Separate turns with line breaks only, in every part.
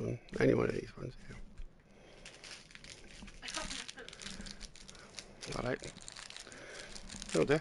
one. Any one of these ones here. Alright. Oh, there.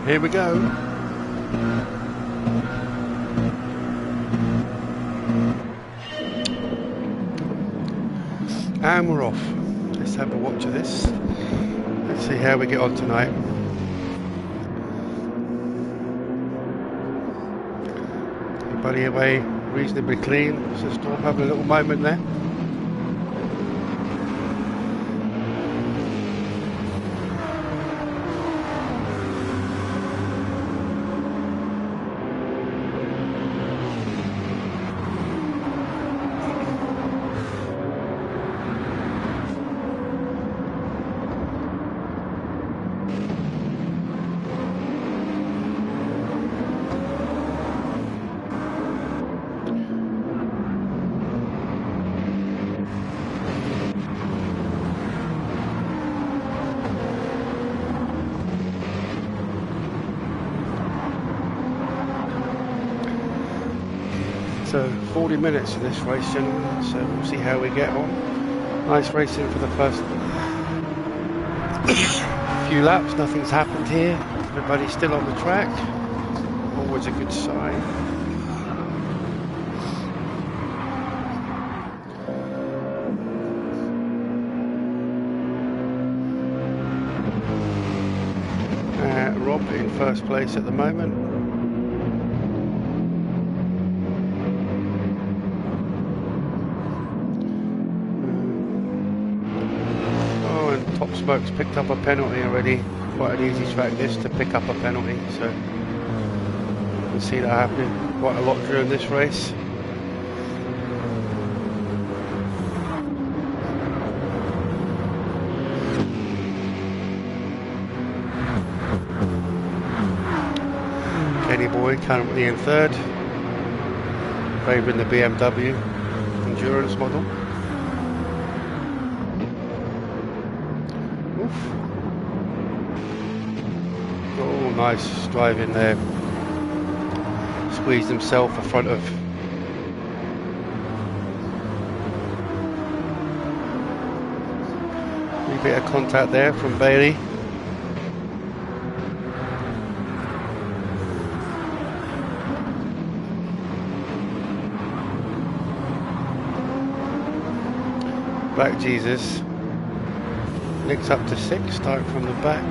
Here we go. And we're off. Let's have a watch of this. Let's see how we get on tonight. Everybody away reasonably clean. It's just Storm having a little moment there. So 40 minutes of this race, gentlemen, so we'll see how we get on. Nice racing for the first few laps, nothing's happened here. Everybody's still on the track, always a good sign. Rob in first place at the moment. Top Smoke's picked up a penalty already. Quite an easy track this to pick up a penalty, so see that happening quite a lot during this race. Kenny Boyd currently in third, favouring the BMW Endurance model. Oof. Oh, nice driving there. Squeezed himself in front of a bit of contact there from Bailey. Black Jesus nicks up to 6, starting from the back.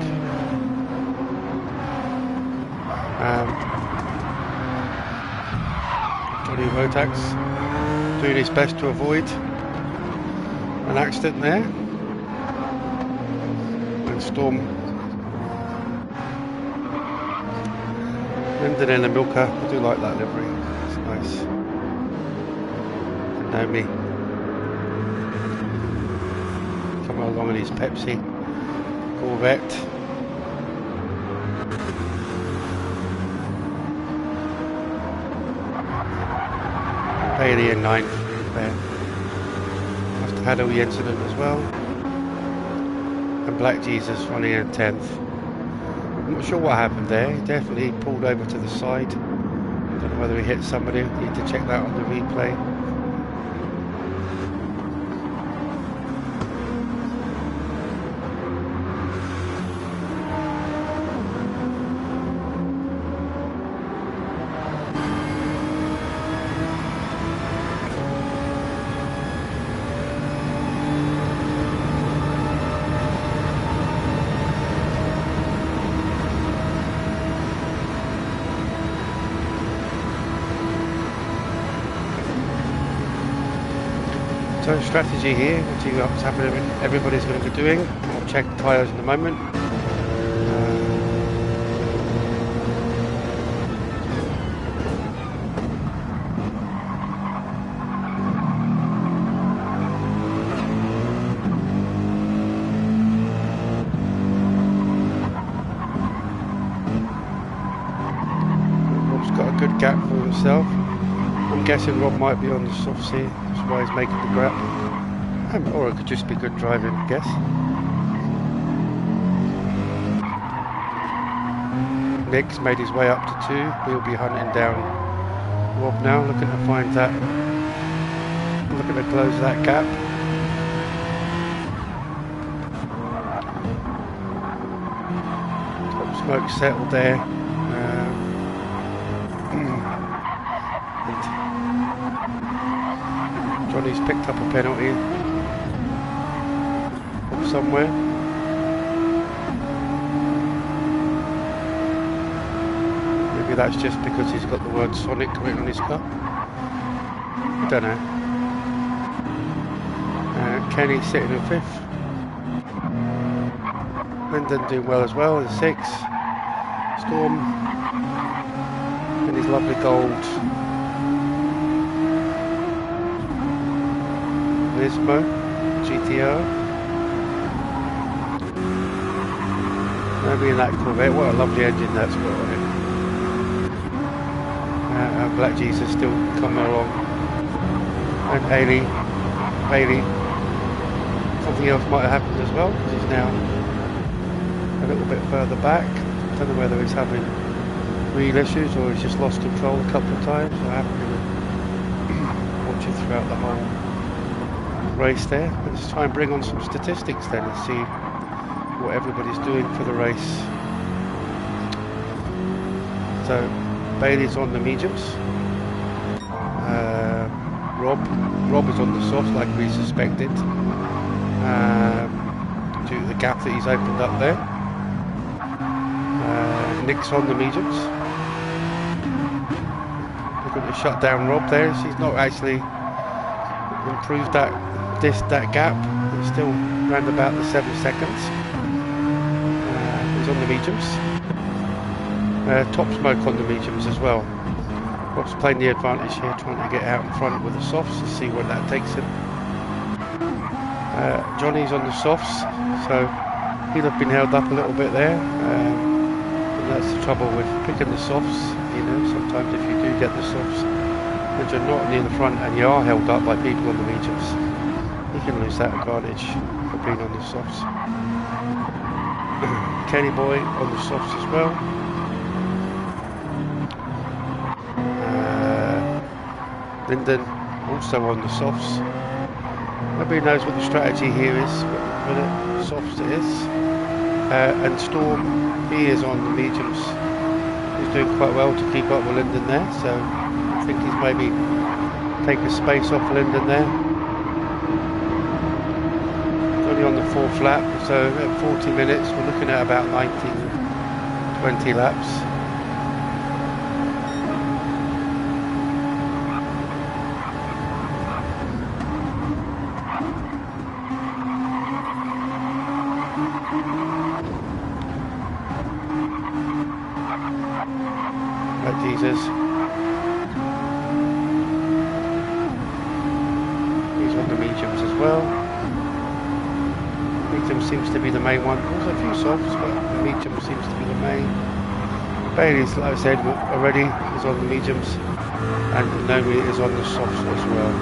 Johnny Rotax doing his best to avoid an accident there. And Storm Linden in the Milka. I do like that livery, it's nice. And Naomi coming along in his Pepsi Corvette. Bailey in 9th there. Must have had a wee incident as well. And Black Jesus running in 10th. I'm not sure what happened there. He definitely pulled over to the side. Don't know whether he hit somebody. Need to check that on the replay. So strategy here, we'll see what's happening, everybody's going to be doing. I'll check the tyres in a moment. Rob's got a good gap for himself. I'm guessing Rob might be on the soft seat, that's why he's making the grab. Or it could just be good driving, I guess. Nick's made his way up to 2. He'll be hunting down Rob now, looking to find that, looking to close that gap. Top smoke settled there. Johnny's picked up a penalty from somewhere. Maybe that's just because he's got the word Sonic written on his car. I don't know. Kenny sitting in 5th. Linden doing well as well in 6th. Storm in his lovely gold Nismo GTO. Maybe in that Corvette, what a lovely engine that's got on it. Black Jesus still coming along. And Bailey. Something else might have happened as well, because he's now a little bit further back. I don't know whether he's having wheel issues or he's just lost control a couple of times. I haven't been watching throughout the whole race there. Let's try and bring on some statistics then and see what everybody's doing for the race. So Bailey's on the mediums. Rob is on the soft like we suspected, due to the gap that he's opened up there. Nick's on the mediums. We're going to shut down Rob there. She's not actually improved that gap. It's still around about the 7 seconds. He's on the mediums. Top smoke on the mediums as well. Rob's playing the advantage here, trying to get out in front with the softs to see where that takes him. Johnny's on the softs, so he'll have been held up a little bit there. And that's the trouble with picking the softs, you know, sometimes if you do get the softs and you're not near the front and you are held up by people on the mediums, you can lose that advantage for being on the softs. Kenny Boy on the softs as well. Lyndon also on the softs. Nobody knows what the strategy here is, but the softs it is. And Storm, he is on the mediums. He's doing quite well to keep up with Lyndon there, so I think he's maybe taken space off Lyndon there. Only on the 4th lap, so at 40 minutes we're looking at about 19-20 laps. Jesus. He's on the mediums as well. Medium seems to be the main one. There's a few softs, but the medium seems to be the main. Bailey's, like I said, already is on the mediums, and Naomi is on the softs as well.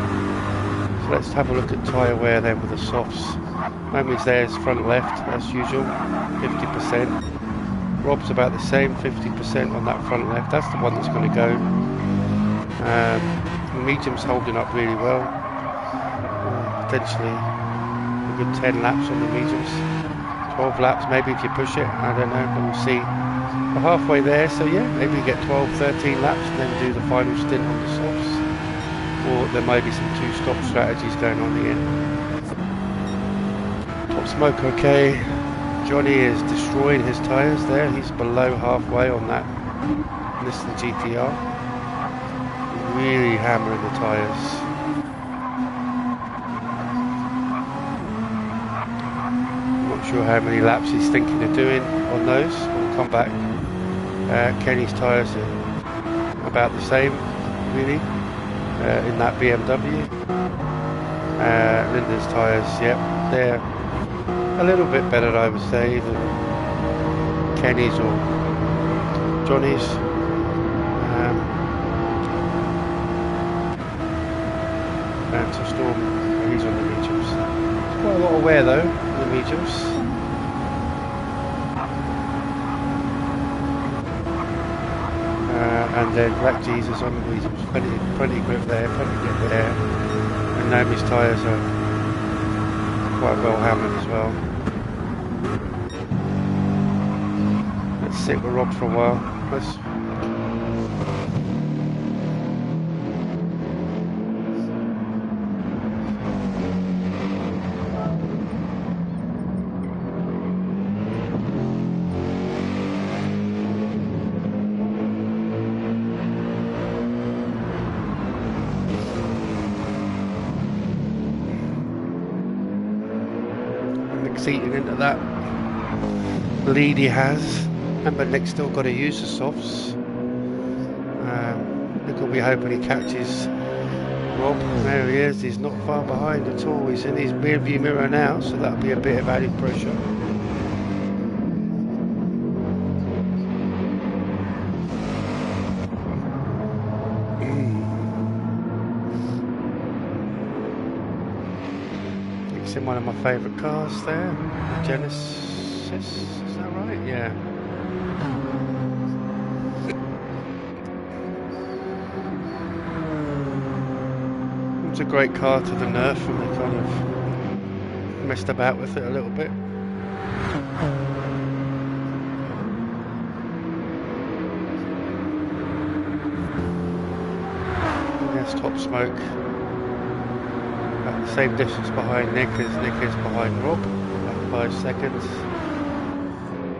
So let's have a look at tyre wear then with the softs. Naomi's there is front left, as usual, 50%. Rob's about the same, 50% on that front left. That's the one that's going to go. The medium's holding up really well. Potentially a good 10 laps on the mediums. 12 laps maybe if you push it. I don't know, but we'll see. We're halfway there, so yeah, maybe you get 12, 13 laps and then do the final stint on the softs. Or there may be some two-stop strategies going on here. Top Smoke okay. Johnny is destroying his tyres there. He's below halfway on that Nissan GTR. He's really hammering the tyres. I'm not sure how many laps he's thinking of doing on those. We'll come back. Kenny's tyres are about the same, really, in that BMW. Linda's tyres, yep, they're a little bit better, I would say, than Kenny's or Johnny's. And to Storm, he's on the mediums. There's quite a lot of wear though, in the mediums. And then Black Jesus on the mediums. Plenty grip there, plenty grip there. And Naomi's tyres are quite well hammered as well. Let's sit with Rob for a while. Let's eating into that lead he has. Remember, Nick's still got to use the softs. Nick will be hoping he catches Rob. There he is. He's not far behind at all. He's in his rear view mirror now, so that'll be a bit of added pressure. It's in one of my favourite cars there, Genesis, is that right? Yeah. It's a great car to the Nerf, and they kind of messed about with it a little bit. And there's Top Smoke. At the same distance behind Nick as Nick is behind Rob, about 5 seconds.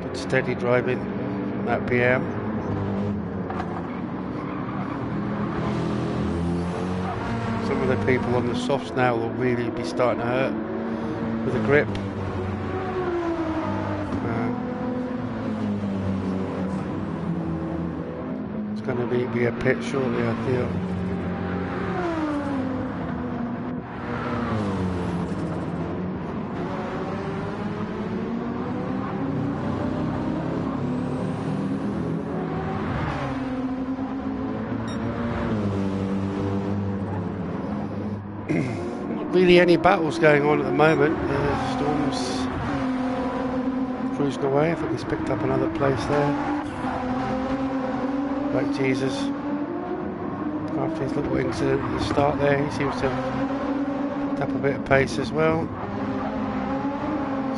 Good steady driving on that BM. Some of the people on the softs now will really be starting to hurt with the grip. It's going to be a pit shortly, I feel. Not really any battles going on at the moment. Storm's cruising away. I think he's picked up another place there. Black Jesus, after his little incident at the start there, he seems to have picked up a bit of pace as well.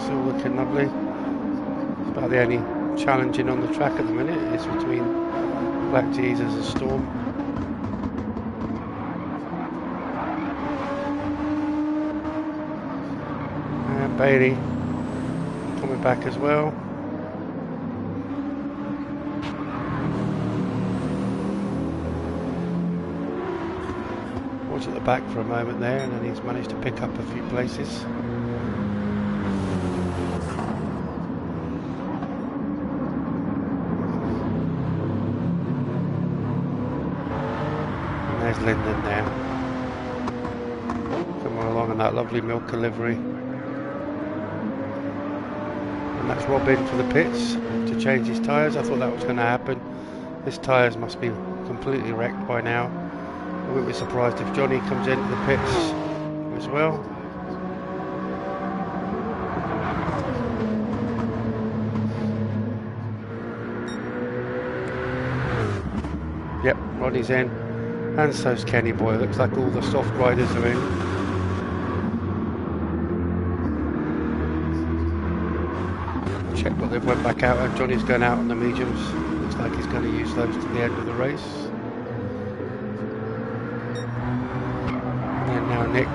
Still looking lovely. It's about the only challenging on the track at the minute is between Black Jesus and Storm. And Bailey coming back as well. At the back for a moment there, and then he's managed to pick up a few places. And there's Lyndon now, coming along in that lovely Milka livery. And that's Robin for the pits to change his tyres. I thought that was going to happen. His tyres must be completely wrecked by now. I wouldn't be surprised if Johnny comes into the pits as well. Yep, Ronnie's in, and so's Kenny Boy. Looks like all the soft riders are in. Check what they've went back out, and Johnny's going out on the mediums. Looks like he's going to use those to the end of the race. Now Nick.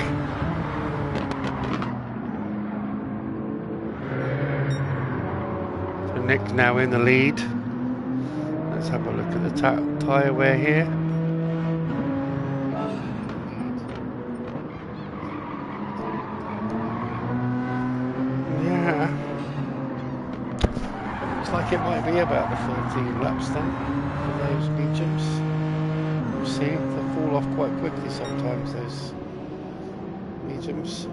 So Nick's now in the lead. Let's have a look at the tyre wear here. Yeah. Looks like it might be about the 13 laps then for those mediums. We'll see. They fall off quite quickly sometimes, those mediums.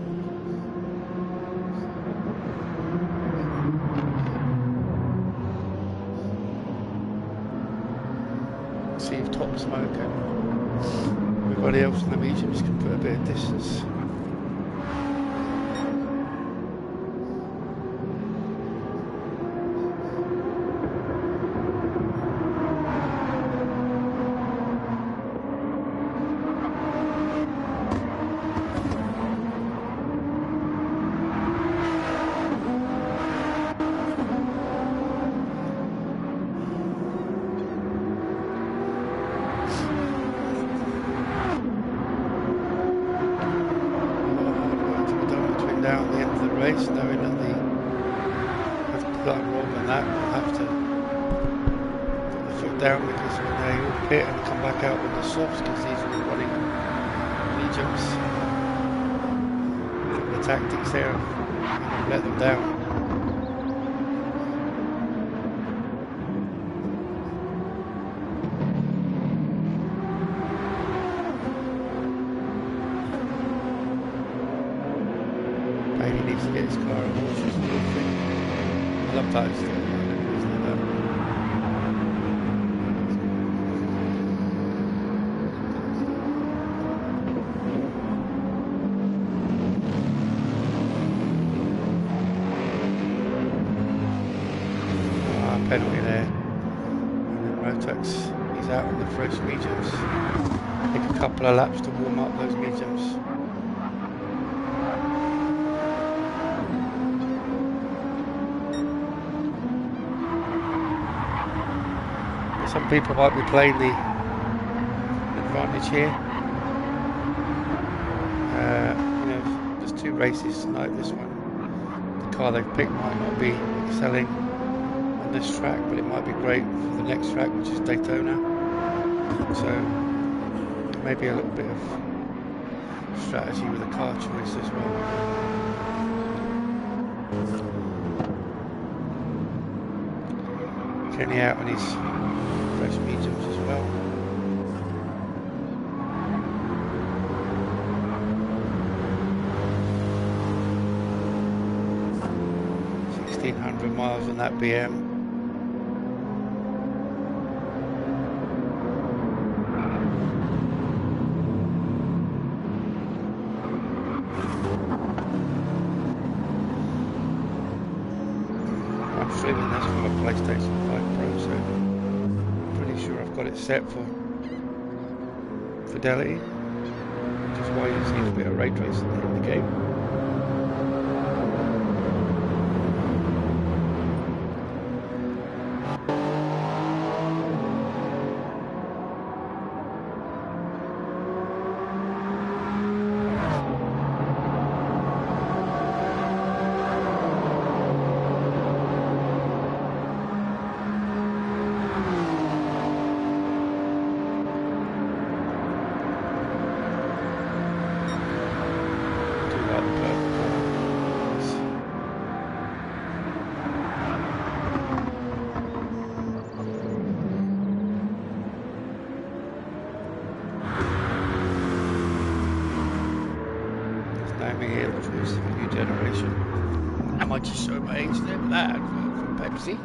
See if Top Smoke and everybody else in the mediums can put a bit of distance. Down at the end of the race, knowing that the got wrong and that will have to put the foot down because when they all pit and come back out with the softs, because these are all running mediums. The tactics there have let them down. He needs to get his car and watch his little thing. I love that stuff. Penalty there. And then Rotax, he's out on the fresh mediums. Take a couple of laps to warm up those mediums. Some people might be playing the advantage here. You know, there's two races tonight. This one, the car they've picked might not be excelling on this track, but it might be great for the next track, which is Daytona. So maybe a little bit of strategy with the car choice as well. Kenny out on his fresh mediums as well. miles on that BM. I'm streaming this from a PlayStation 5 Pro, so I'm pretty sure I've got it set for fidelity, which is why you see a bit of ray tracing in the game. Here, which was the new generation. I might just show my age there, but that advert from Pepsi.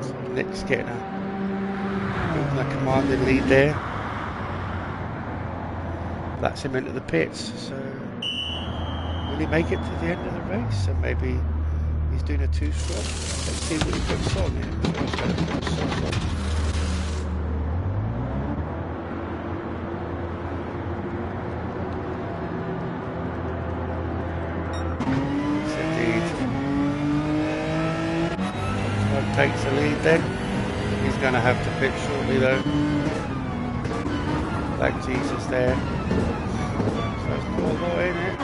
So Nick's getting a commanding lead there. That's him into the pits, so will he make it to the end of the race? So maybe he's doing a two-stroke. Let's see what he puts on here. Yes, indeed. Takes the lead then. He's going to have to pit shortly though. Black Jesus there. So there's no more in it.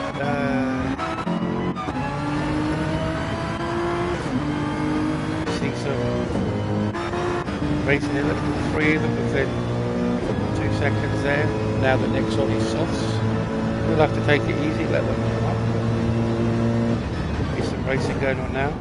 See some racing in it. Three of them within 2 seconds there. Now the next on his softs. We'll have to take it easy, let them come up. There's some racing going on now.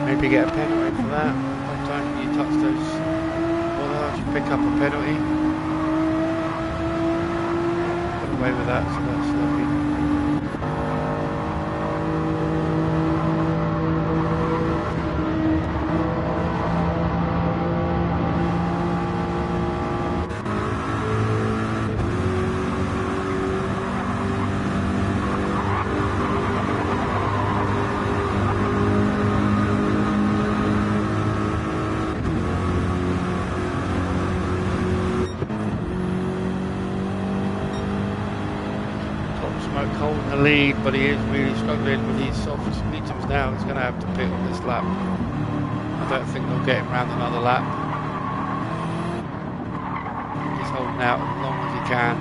Maybe get a penalty for that. Sometimes you touch those bars, you pick up a penalty. Got away with that, so that's lucky. Holding the lead, but he is really struggling with these soft mediums now. He's going to have to pit on this lap. I don't think they'll get him round another lap. He's holding out as long as he can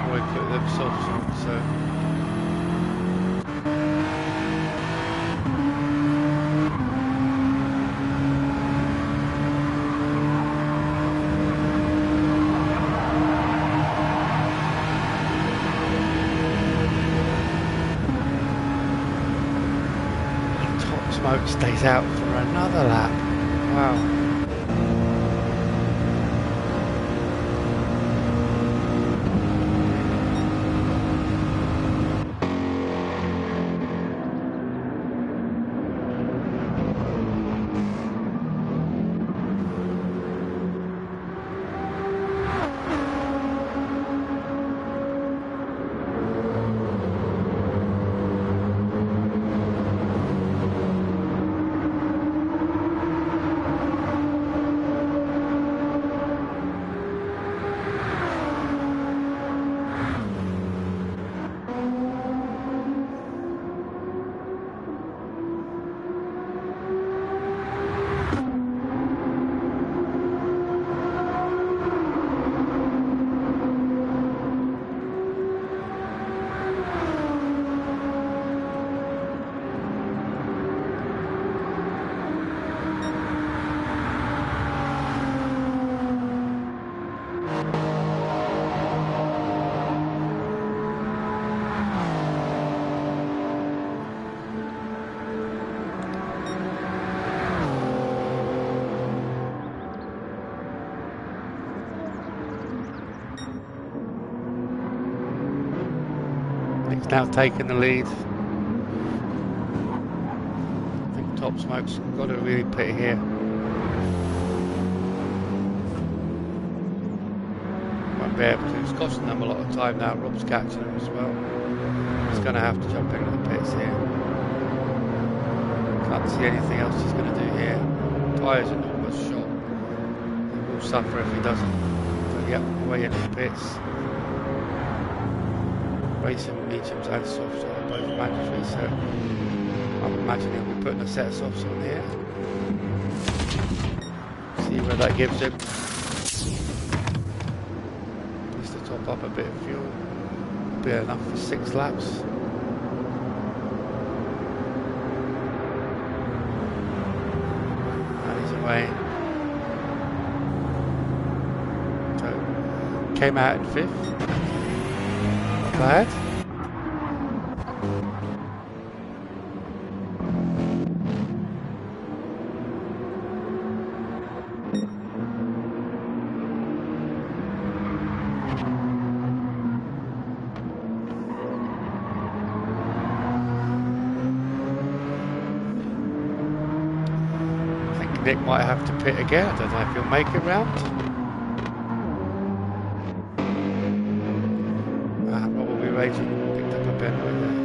before he put them softs on. So Smoke stays out for another lap. Wow. He's now taken the lead. I think Top Smoke's got to really pit here. Won't be able to. It's costing them a lot of time now. Rob's catching them as well. He's going to have to jump into the pits here. Can't see anything else he's going to do here. Tyres are almost shot. He will suffer if he doesn't. So yep, way into the pits. Racing mediums and softs are both mandatory, so I'm imagining he'll be putting a set of softs on here. See where that gives him. Needs to top up a bit of fuel. Be enough for 6 laps. And he's away. So came out in 5th. Bad. I think Nick might have to pit again. I don't know if he'll make it round. Picked up a pen right there.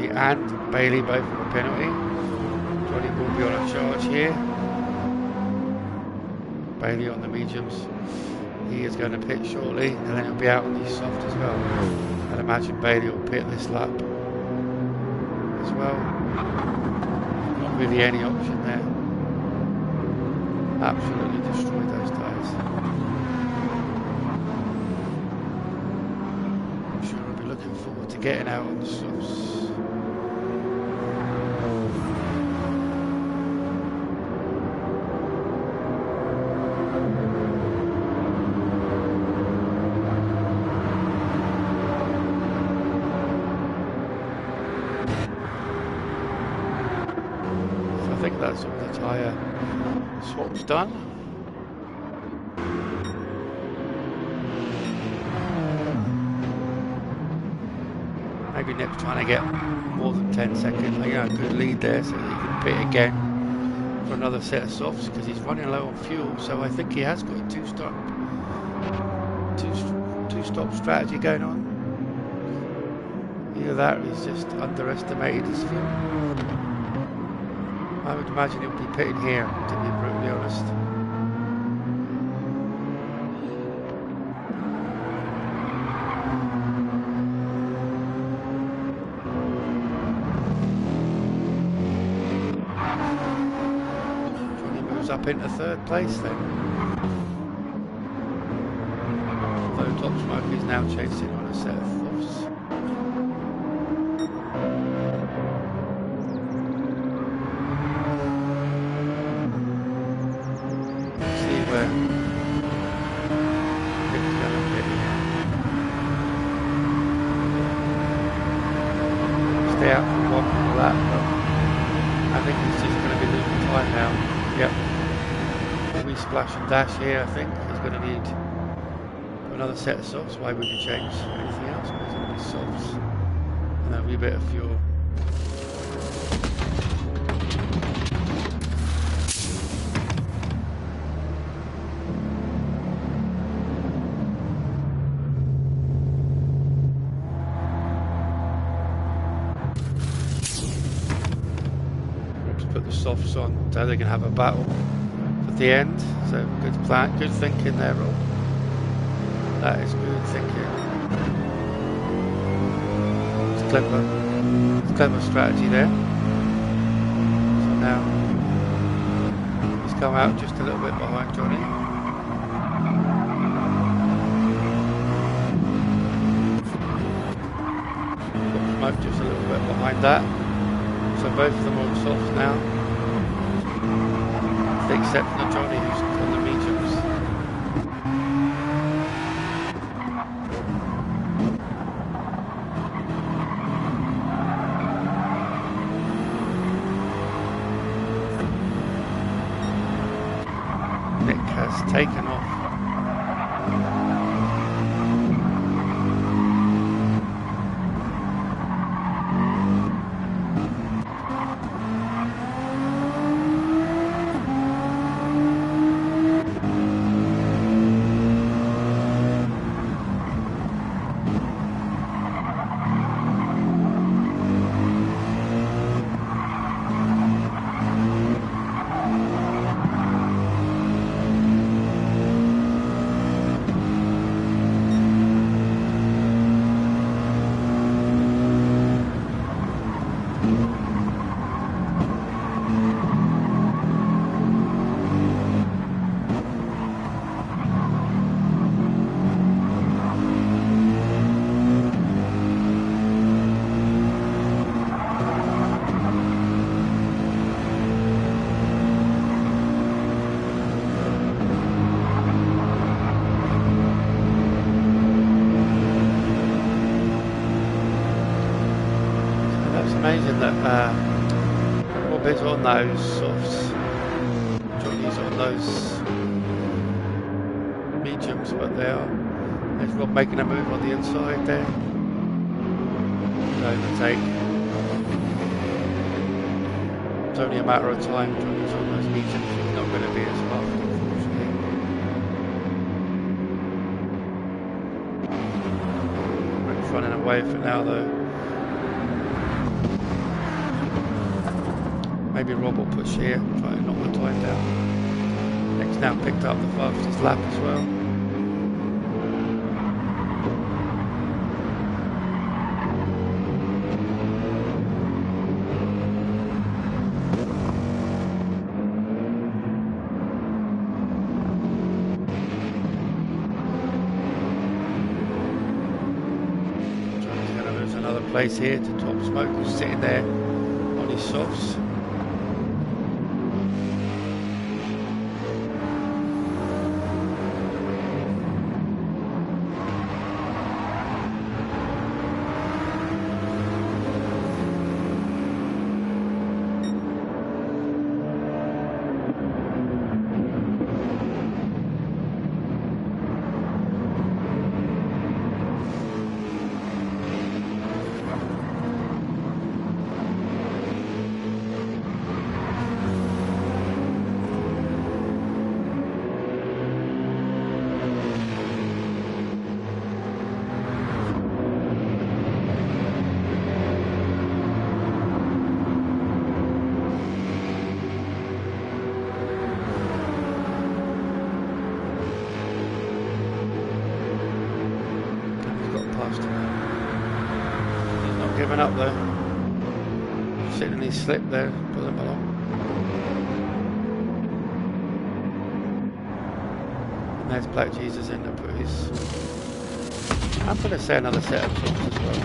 Johnny and Bailey both with a penalty. Johnny will be on a charge here. Bailey on the mediums. He is going to pit shortly, and then he'll be out on the soft as well. I'd imagine Bailey will pit this lap as well. Not really any option there. Absolutely destroyed those tyres. I'm sure I'll be looking forward to getting out on the softs. So I think that's all the tyre swaps done. Maybe Nick's trying to get more than 10 seconds. You know, a good lead there, so he can pit again for another set of softs because he's running low on fuel. So I think he has got a two-stop strategy going on. Either that or he's just underestimated his fuel. I would imagine he'll be pitting here, to be brutally honest. Johnny moves up into third place then. Although Top Smoke is now chasing on a set of thoughts. Stay out for one for that, but I think he's just going to be losing time now. Yep. We splash and dash here, I think. He's going to need another set of softs. Why would you change anything else? Because it'll be softs and a wee bit of fuel. Put the softs on so they can have a battle at the end. So good plan, good thinking there, Rob. That is good thinking. It's clever strategy there. So now he's come out just a little bit behind Johnny. Smoke just a little bit behind that. So both of them are on softs now, except for Johnny who's on the mediums. Nick has taken off. Amazing that Rob is on those softs, Johnny's on those mediums, but there's Rob making a move on the inside there. Overtake. It's only a matter of time. Johnny's on those mediums. He's not going to be as fast, unfortunately. Running away for now though. Maybe Rob will push here, try and knock the time down. Nick's now picked up the fastest lap as well. Place here to Top Smoke, who's sitting there on his softs. Giving up there, sitting in his slip there, pull him along. And there's Black Jesus in to put his. I'm going to say another set of softs as well.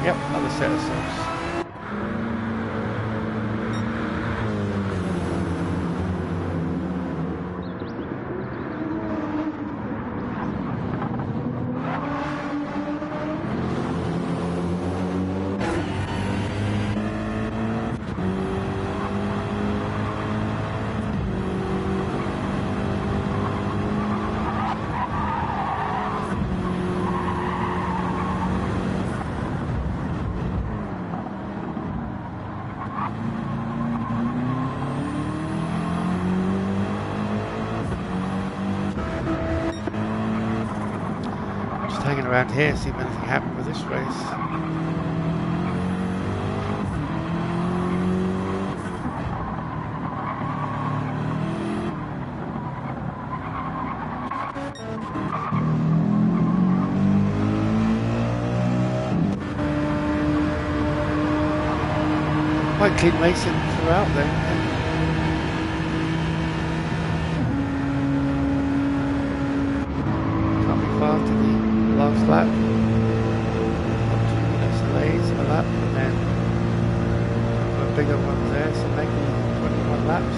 Yep, another set of softs. Hanging around here, see if anything happened with this race. Quite clean racing throughout there. Can't be far to the last lap. 2 minutes delays a lap, and then a bigger one there, so maybe 21 laps.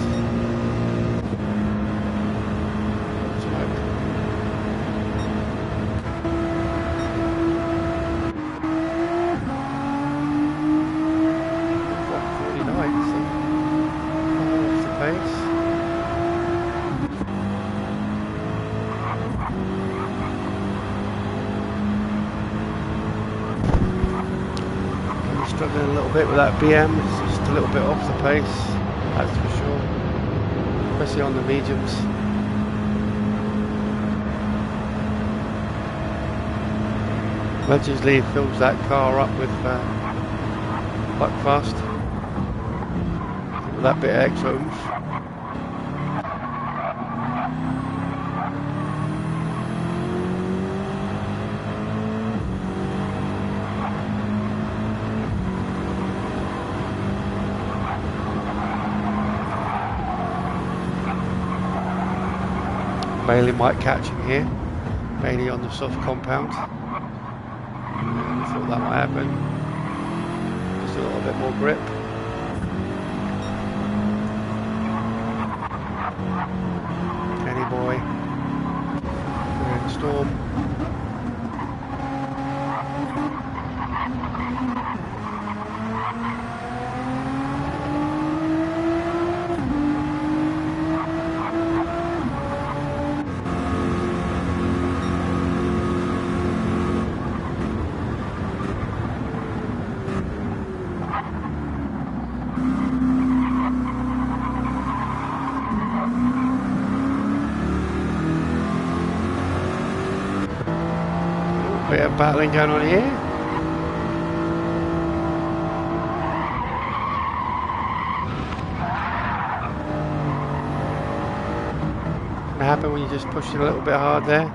Smoke. Struggling a little bit with that BM, it's just a little bit off the pace, that's for sure, especially on the mediums. Legends Lee fills that car up with quite fast, with that bit of extra oomph. Bailey might catch him here, Bailey on the soft compound. I thought that might happen. Just a little bit more grip. Kenny boy. We're in Storm. Bit of battling going on here. Can happen when you just push it a little bit hard there.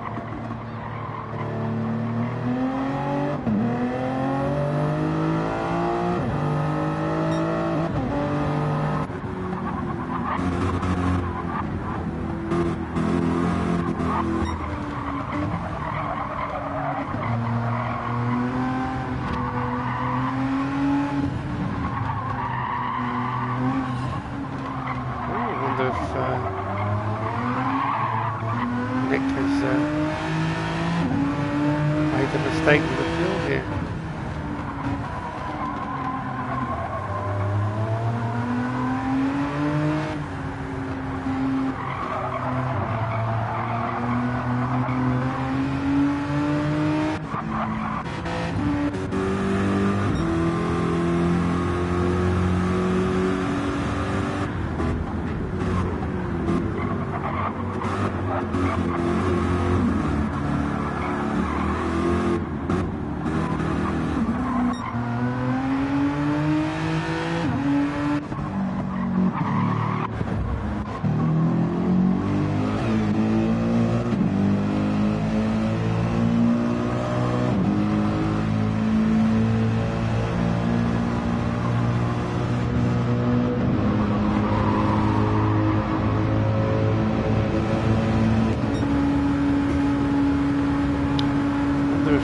Nick has made a mistake with the fuel here.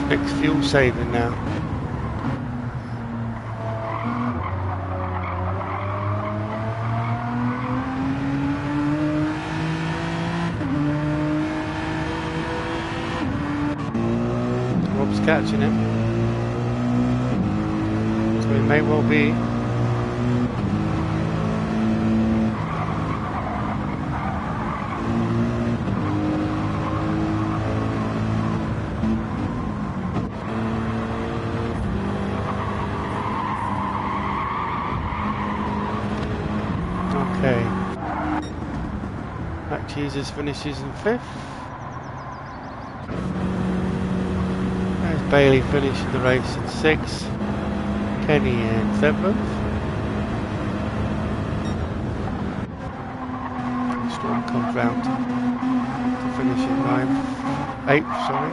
Nick's fuel saving now. Rob's catching him, so he may well be. Okay, Black Jesus finishes in 5th. There's Bailey finishing the race in 6th. Kenny in 7th. Storm comes round to finish in 8th, sorry.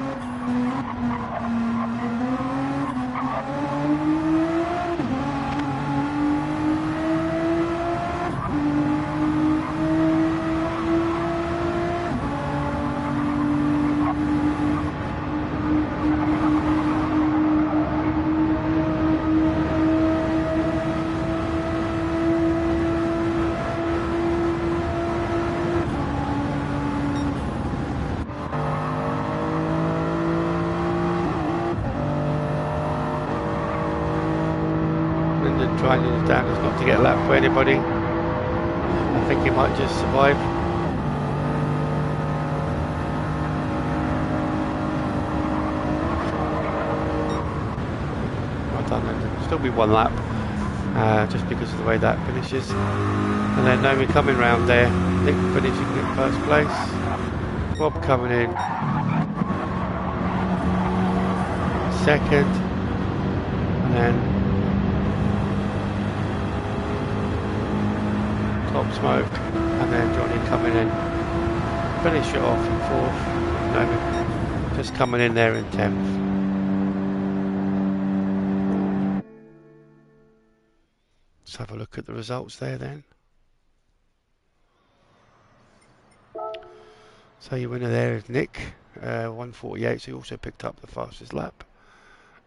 Trying his damnedest not to get a lap for anybody. I think he might just survive. Well done, there'll still be 1 lap, just because of the way that finishes. And then Naomi coming round there, Nick finishing in 1st place, Rob coming in 2nd, and then Top Smoke, and then Johnny coming in, finish it off in 4th, no, just coming in there in 10th. Let's have a look at the results there then. So your winner there is Nick, 1:48, so he also picked up the fastest lap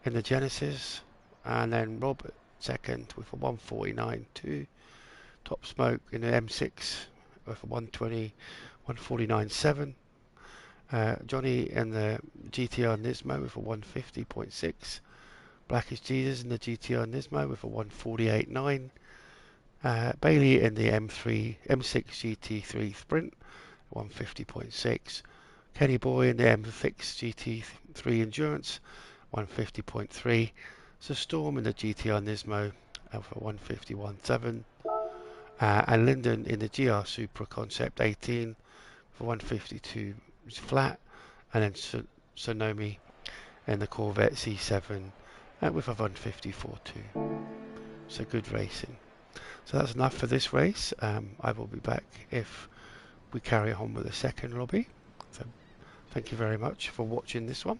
in the Genesis, and then Rob 2nd with a 1:49.2. Top Smoke in the M6 with a 1:49.7. Johnny in the GTR Nismo with a 1:50.6. Blackest Jesus in the GTR Nismo with a 1:48.9. Bailey in the M6 GT3 Sprint, 1:50.6. Kenny Boy in the M6 GT3 Endurance, 1:50.3. So Storm in the GTR Nismo for 1:51.7. And Lyndon in the GR Supra Concept 18 for 1:52 flat, and then Sonomi in the Corvette C7 with a 154.2. So good racing. So that's enough for this race. I will be back if we carry on with the second lobby. So thank you very much for watching this one.